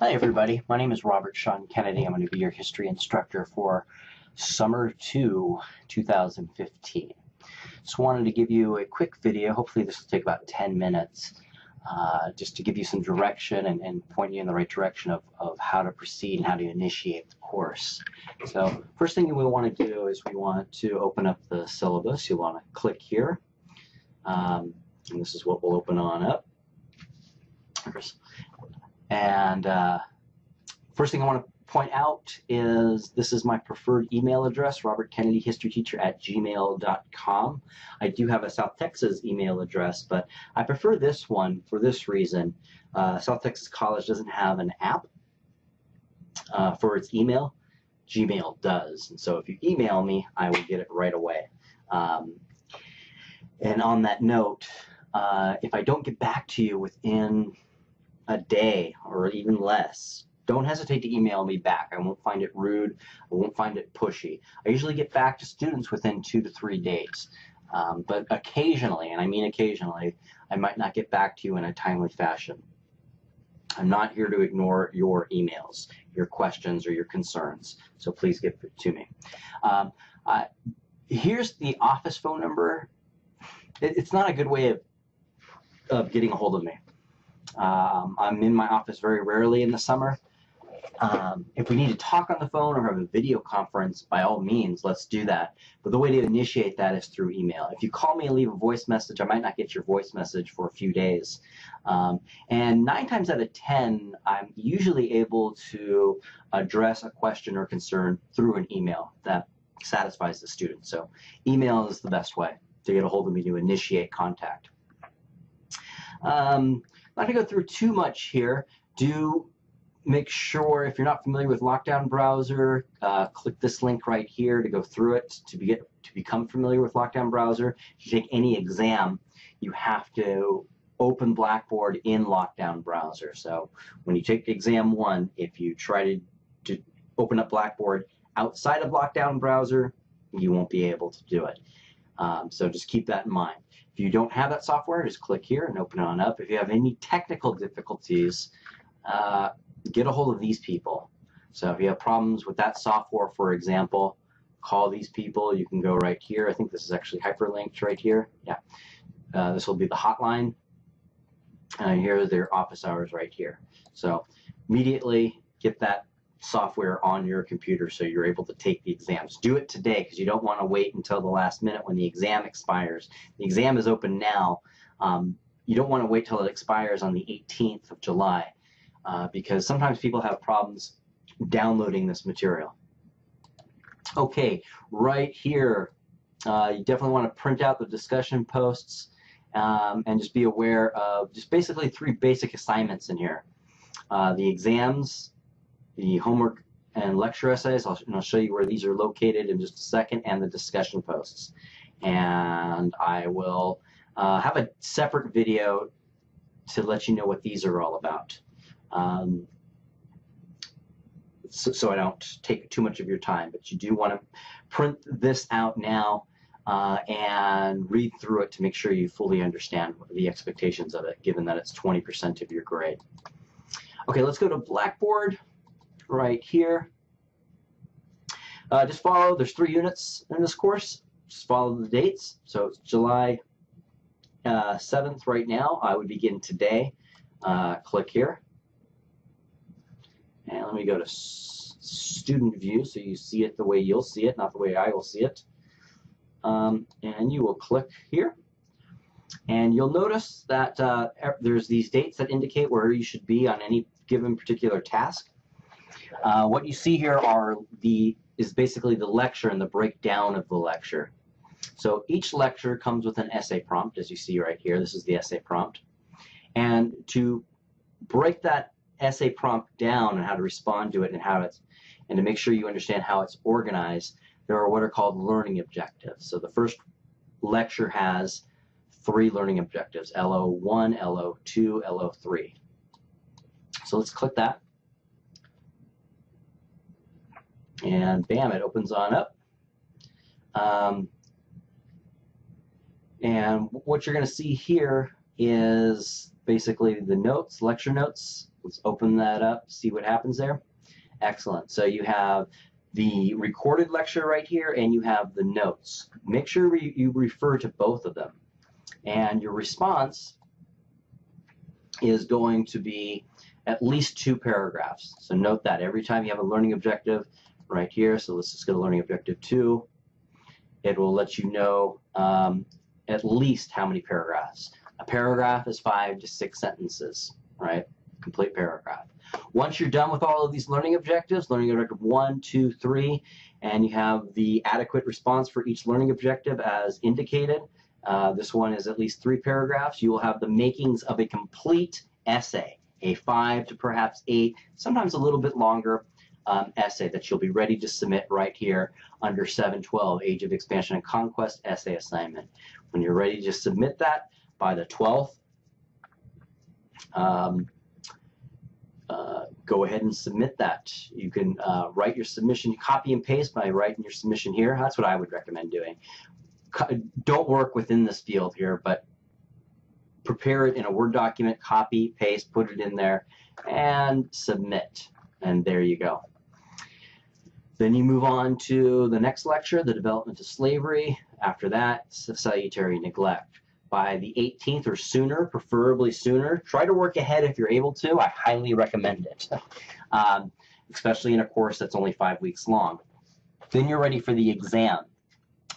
Hi everybody, my name is Robert Sean Kennedy. I'm going to be your history instructor for Summer 2, 2015. Just wanted to give you a quick video. Hopefully this will take about 10 minutes just to give you some direction and point you in the right direction of how to proceed and how to initiate the course. So first thing we want to do is we want to open up the syllabus. You'll want to click here, and this is what we'll open on up. And first thing I want to point out is this is my preferred email address, robertkennedyhistoryteacher@gmail.com. I do have a South Texas email address, but I prefer this one for this reason. South Texas College doesn't have an app for its email. Gmail does. And so if you email me, I will get it right away. And on that note, if I don't get back to you within a day or even less, don't hesitate to email me back. I won't find it rude. I won't find it pushy. I usually get back to students within 2 to 3 days. But occasionally, and I mean occasionally, I might not get back to you in a timely fashion. I'm not here to ignore your emails, your questions, or your concerns. So please get to me. Here's the office phone number. It's not a good way of getting a hold of me. I'm in my office very rarely in the summer. If we need to talk on the phone or have a video conference, by all means, let's do that. But the way to initiate that is through email. If you call me and leave a voice message, I might not get your voice message for a few days. And 9 times out of 10, I'm usually able to address a question or concern through an email that satisfies the student. So email is the best way to get a hold of me to initiate contact. I'm not going to go through too much here. Do make sure, if you're not familiar with Lockdown Browser, click this link right here to go through it to become familiar with Lockdown Browser. If you take any exam, you have to open Blackboard in Lockdown Browser. So when you take exam 1, if you try to open up Blackboard outside of Lockdown Browser, you won't be able to do it. So just keep that in mind. If you don't have that software, just click here and open it on up. If you have any technical difficulties, get a hold of these people. So if you have problems with that software, for example, call these people. You can go right here. I think this is actually hyperlinked right here. Yeah. This will be the hotline. Here are their office hours right here. So immediately get that software on your computer so you're able to take the exams. Do it today because you don't want to wait until the last minute when the exam expires. The exam is open now. You don't want to wait till it expires on the 18th of July because sometimes people have problems downloading this material. Okay, right here, you definitely want to print out the discussion posts and just be aware of just basically 3 basic assignments in here. The exams, the homework and lecture essays, I'll show you where these are located in just a second, and the discussion posts. And I will have a separate video to let you know what these are all about. So I don't take too much of your time, but you do want to print this out now and read through it to make sure you fully understand the expectations of it, given that it's 20% of your grade. Okay, let's go to Blackboard. Right here. Just follow, there's 3 units in this course. Just follow the dates. So it's July 7th right now. I would begin today. Click here. And let me go to student view so you see it the way you'll see it, not the way I will see it. And you will click here. And you'll notice that there's these dates that indicate where you should be on any given particular task. What you see here is basically the lecture and the breakdown of the lecture. So each lecture comes with an essay prompt, as you see right here. This is the essay prompt. And to break that essay prompt down and how to respond to it and to make sure you understand how it's organized, there are what are called learning objectives. So the first lecture has 3 learning objectives, LO1, LO2, LO3. So let's click that. And bam, it opens on up. And what you're going to see here is basically the notes, lecture notes. Let's open that up, see what happens there. Excellent. So you have the recorded lecture right here, and you have the notes. Make sure you refer to both of them. And your response is going to be at least 2 paragraphs. So note that every time you have a learning objective right here, so let's just go to learning objective 2, it will let you know at least how many paragraphs. A paragraph is 5 to 6 sentences, right? Complete paragraph. Once you're done with all of these learning objectives, learning objective 1, 2, 3, and you have the adequate response for each learning objective as indicated, this one is at least 3 paragraphs, you will have the makings of a complete essay, a 5 to perhaps 8, sometimes a little bit longer essay that you'll be ready to submit right here under 712, Age of Expansion and Conquest essay assignment. When you're ready to submit that by the 12th, go ahead and submit that. You can write your submission, copy and paste by writing your submission here. That's what I would recommend doing. Don't work within this field here, but prepare it in a Word document, copy, paste, put it in there, and submit. And there you go. Then you move on to the next lecture, the development of slavery. After that, salutary neglect. By the 18th or sooner, preferably sooner, try to work ahead if you're able to. I highly recommend it, especially in a course that's only 5 weeks long. Then you're ready for the exam.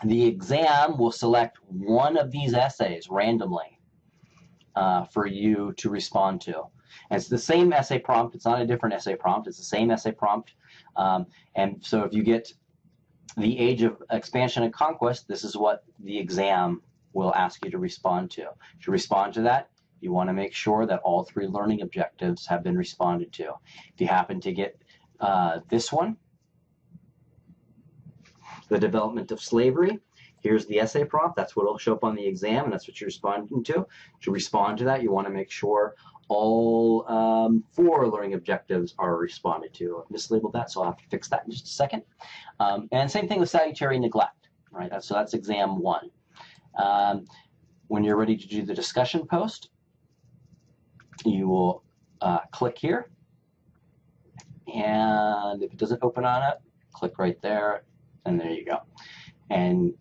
The exam will select one of these essays randomly for you to respond to. And it's the same essay prompt. It's not a different essay prompt. It's the same essay prompt. And so if you get the Age of Expansion and Conquest, this is what the exam will ask you to respond to. To respond to that, you want to make sure that all 3 learning objectives have been responded to. If you happen to get this one, the development of slavery, here's the essay prompt. That's what will show up on the exam, and that's what you're responding to. To respond to that, you want to make sure all 4 learning objectives are responded to. I've mislabeled that, so I'll have to fix that in just a second. And same thing with salutary neglect, right? So that's exam 1. When you're ready to do the discussion post, you will click here, and if it doesn't open on it, click right there, and there you go. And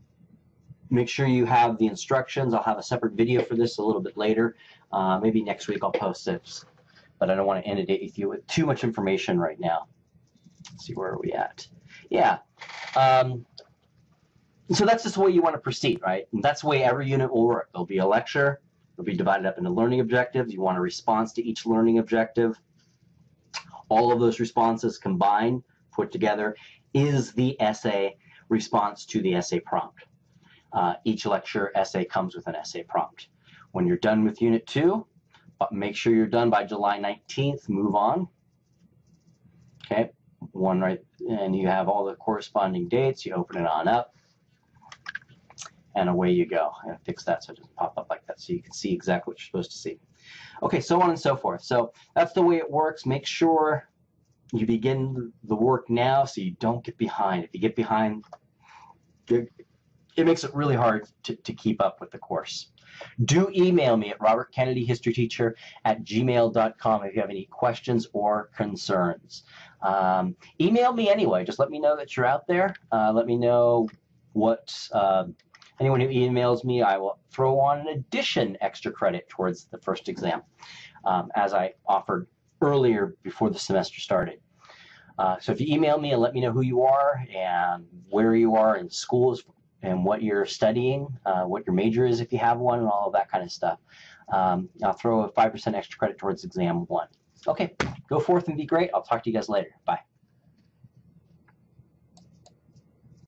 make sure you have the instructions. I'll have a separate video for this a little bit later. Maybe next week I'll post it, but I don't want to inundate you with too much information right now. Let's see, where are we at? Yeah. So that's just the way you want to proceed, right? And that's the way every unit will work. There'll be a lecture. It'll be divided up into learning objectives. You want a response to each learning objective. All of those responses combined, put together, is the essay response to the essay prompt. Each lecture essay comes with an essay prompt. When you're done with Unit 2, make sure you're done by July 19th. Move on. Okay, one right, and you have all the corresponding dates. You open it on up, and away you go. I'm going to fix that so it doesn't pop up like that so you can see exactly what you're supposed to see. Okay, so on and so forth. So that's the way it works. Make sure you begin the work now so you don't get behind. If you get behind, it makes it really hard to keep up with the course. Do email me at robertkennedyhistoryteacher@gmail.com if you have any questions or concerns. Email me anyway. Just let me know that you're out there. Let me know what... anyone who emails me, I will throw on an addition extra credit towards the first exam, as I offered earlier before the semester started. So if you email me and let me know who you are and where you are in schools and what you're studying, what your major is if you have one, and all of that kind of stuff, I'll throw a 5% extra credit towards exam 1. Okay, go forth and be great. I'll talk to you guys later. Bye.